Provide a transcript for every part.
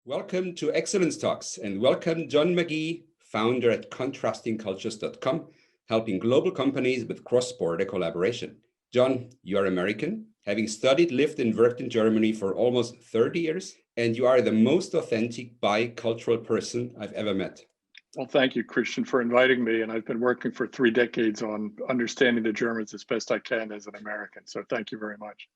Welcome to Excellence Talks and welcome John Magee, founder at contrastingcultures.com, helping global companies with cross-border collaboration. John, you are American, having studied, lived and worked in Germany for almost 30 years, and you are the most authentic bicultural person I've ever met. Well, thank you, Christian, for inviting me. And I've been working for 3 decades on understanding the Germans as best I can as an American. So thank you very much.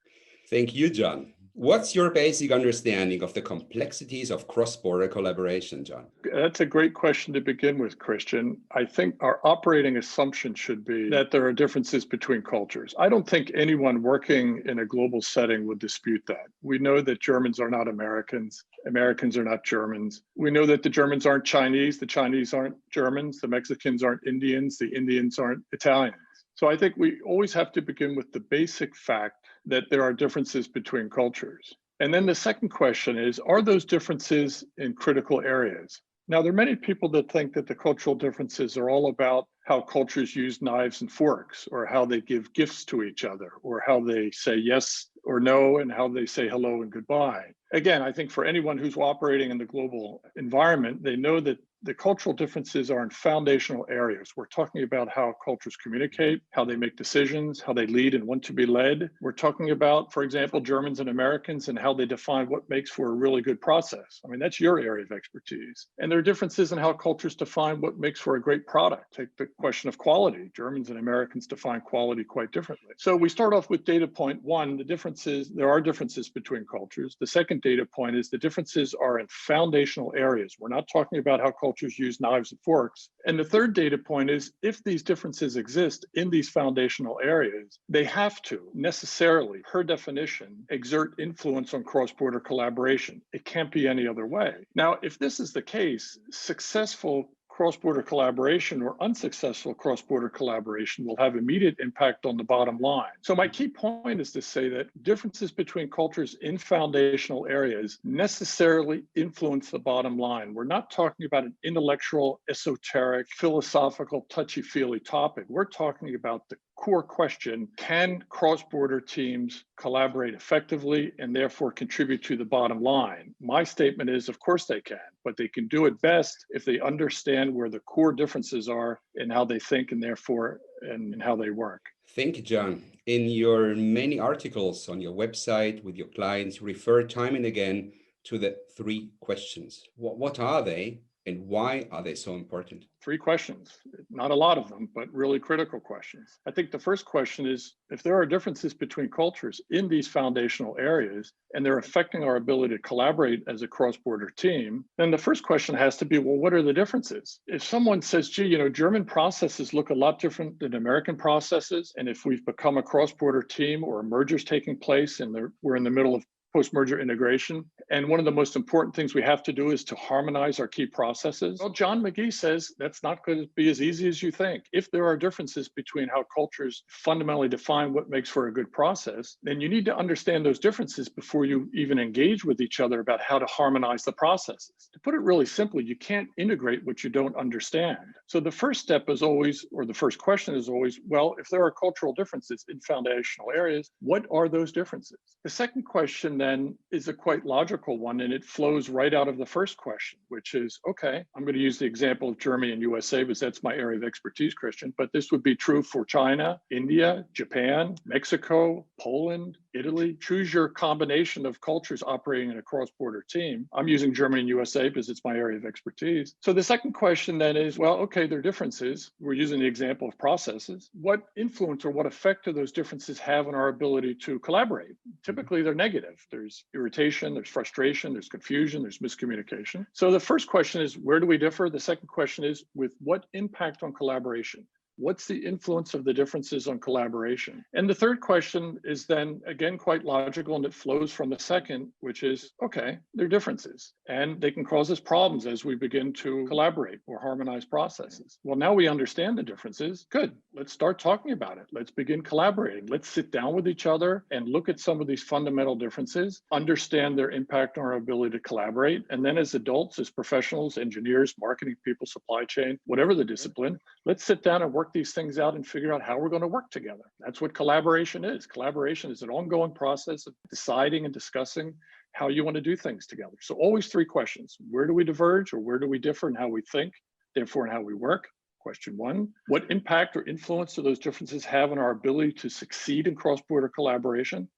Thank you, John. What's your basic understanding of the complexities of cross-border collaboration, John? That's a great question to begin with, Christian. I think our operating assumption should be that there are differences between cultures. I don't think anyone working in a global setting would dispute that. We know that Germans are not Americans. Americans are not Germans. We know that the Germans aren't Chinese. The Chinese aren't Germans. The Mexicans aren't Indians. The Indians aren't Italians. So I think we always have to begin with the basic fact that there are differences between cultures. And then the second question is, are those differences in critical areas? Now, there are many people that think that the cultural differences are all about how cultures use knives and forks, or how they give gifts to each other, or how they say yes or no, and how they say hello and goodbye. Again, I think for anyone who's operating in the global environment, they know that the cultural differences are in foundational areas. We're talking about how cultures communicate, how they make decisions, how they lead and want to be led. We're talking about, for example, Germans and Americans and how they define what makes for a really good process. I mean, that's your area of expertise. And there are differences in how cultures define what makes for a great product. Take the question of quality. Germans and Americans define quality quite differently. So we start off with data point one, there are differences between cultures. The second data point is the differences are in foundational areas. We're not talking about how cultures use knives and forks. And the third data point is if these differences exist in these foundational areas, they have to necessarily, per definition, exert influence on cross-border collaboration. It can't be any other way. Now, if this is the case, successful cross-border collaboration or unsuccessful cross-border collaboration will have immediate impact on the bottom line. So my key point is to say that differences between cultures in foundational areas necessarily influence the bottom line. We're not talking about an intellectual, esoteric, philosophical, touchy-feely topic. We're talking about the core question, can cross-border teams collaborate effectively and therefore contribute to the bottom line? My statement is, of course they can, but they can do it best if they understand where the core differences are in how they think and therefore in how they work. Thank you, John. In your many articles on your website with your clients, refer time and again to the 3 questions. What are they? And why are they so important? 3 questions, not a lot of them, but really critical questions. I think the first question is, if there are differences between cultures in these foundational areas, and they're affecting our ability to collaborate as a cross-border team, then the first question has to be, well, what are the differences? If someone says, gee, German processes look a lot different than American processes, and if we've become a cross-border team or a merger's taking place and we're in the middle of post-merger integration. And one of the most important things we have to do is to harmonize our key processes. Well, John Magee says that's not going to be as easy as you think. If there are differences between how cultures fundamentally define what makes for a good process, then you need to understand those differences before you even engage with each other about how to harmonize the processes. To put it really simply, you can't integrate what you don't understand. So the first step is always, or the first question is always, well, if there are cultural differences in foundational areas, what are those differences? The second question then is a quite logical one, and it flows right out of the first question, which is, okay, I'm going to use the example of Germany and USA because that's my area of expertise, Christian, but this would be true for China, India, Japan, Mexico, Poland, Italy. Choose your combination of cultures operating in a cross-border team. I'm using Germany and USA because it's my area of expertise. So the second question then is, well, okay, there are differences. We're using the example of processes. What influence or what effect do those differences have on our ability to collaborate? Typically, they're negative. There's irritation, there's frustration, there's confusion, there's miscommunication. So the first question is, where do we differ? The second question is, with what impact on collaboration? What's the influence of the differences on collaboration? And the third question is then, again, quite logical, and it flows from the second, which is, okay, there are differences, and they can cause us problems as we begin to collaborate or harmonize processes. Well, now we understand the differences. Good, let's start talking about it. Let's begin collaborating. Let's sit down with each other and look at some of these fundamental differences, understand their impact on our ability to collaborate. And then as adults, as professionals, engineers, marketing people, supply chain, whatever the discipline, let's sit down and work these things out and figure out how we're going to work together. That's what collaboration is. Collaboration is an ongoing process of deciding and discussing how you want to do things together. So always three questions. Where do we diverge, or where do we differ in how we think, therefore in how we work? Question one. What impact or influence do those differences have on our ability to succeed in cross-border collaboration?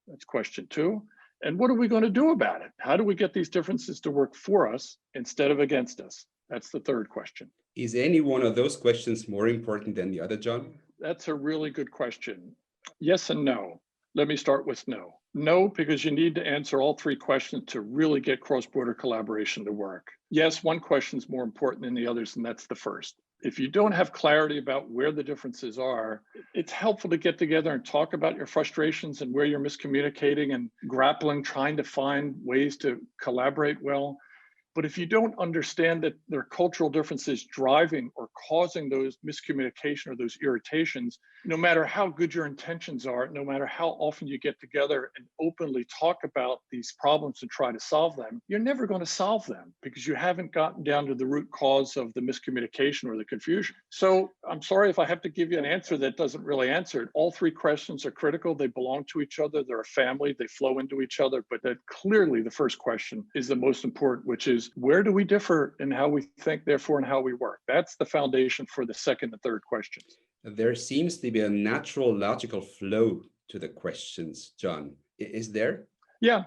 That's question two. And what are we going to do about it? How do we get these differences to work for us instead of against us? That's the third question. Is any one of those questions more important than the other, John? That's a really good question. Yes and no. Let me start with no. No, because you need to answer all three questions to really get cross-border collaboration to work. Yes, one question is more important than the others, and that's the first. If you don't have clarity about where the differences are, it's helpful to get together and talk about your frustrations and where you're miscommunicating and grappling, trying to find ways to collaborate well. But if you don't understand that there are cultural differences driving or causing those miscommunication or those irritations, no matter how good your intentions are, no matter how often you get together and openly talk about these problems and try to solve them, you're never going to solve them because you haven't gotten down to the root cause of the miscommunication or the confusion. So I'm sorry if I have to give you an answer that doesn't really answer it. All three questions are critical. They belong to each other. They're a family. They flow into each other. But that clearly the first question is the most important, which is, where do we differ in how we think, therefore, in how we work? That's the foundation for the second and third questions. There seems to be a natural, logical flow to the questions, John. Is there? Yeah,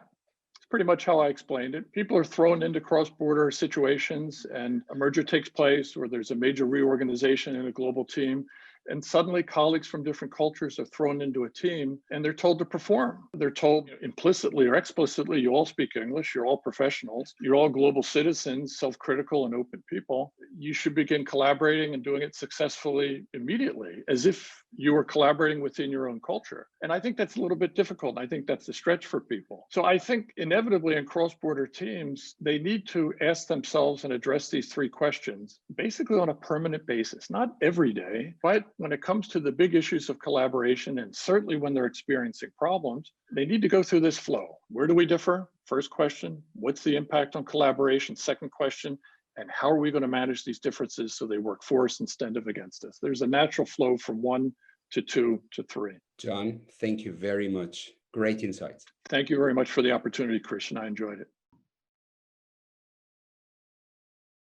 it's pretty much how I explained it. People are thrown into cross-border situations and a merger takes place, or there's a major reorganization in a global team. And suddenly colleagues from different cultures are thrown into a team and they're told to perform. They're told implicitly or explicitly, you all speak English, you're all professionals, you're all global citizens, self-critical and open people. You should begin collaborating and doing it successfully immediately, as if you were collaborating within your own culture. And I think that's a little bit difficult. I think that's a stretch for people. So I think inevitably in cross-border teams, they need to ask themselves and address these three questions, basically on a permanent basis, not every day, but when it comes to the big issues of collaboration, and certainly when they're experiencing problems, they need to go through this flow. Where do we differ? First question, what's the impact on collaboration? Second question, and how are we going to manage these differences so they work for us instead of against us? There's a natural flow from 1 to 2 to 3. John, thank you very much. Great insights. Thank you very much for the opportunity, Christian. I enjoyed it.